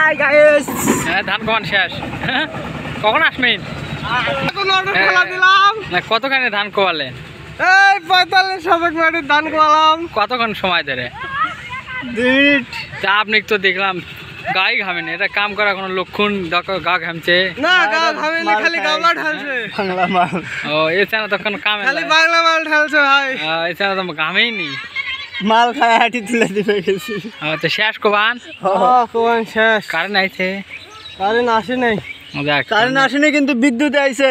hi guys ধান কমান শেষ কখন আসবেন এখন অর্ডার খেলা দিলাম না কতখানি ধান কোয়ালেন এই 45 শতক মাটির ধান কোয়ালাম কতক্ষণ সময় ধরে 2 মিনিট তা আপনি তো দেখলাম গাই ঘামেন এটা কাম করা কোনো লক্ষণ গা ঘামছে না গা ঘামে না খালি গামলা ঢালছে বাংলা মাল ও এছাড়া তো কোনো কামে খালি বাংলা মাল ঢালছে ভাই এছাড়া তো ঘামেই নি মাল খায় হাঁটি তুলে দিবে গেছি তো শেষ কোবান কোবান শেষ কারেন্ট আইছে কারেন্ট আসে নাই দেখ কারেন্ট আসেনি কিন্তু বিদ্যুৎ আইছে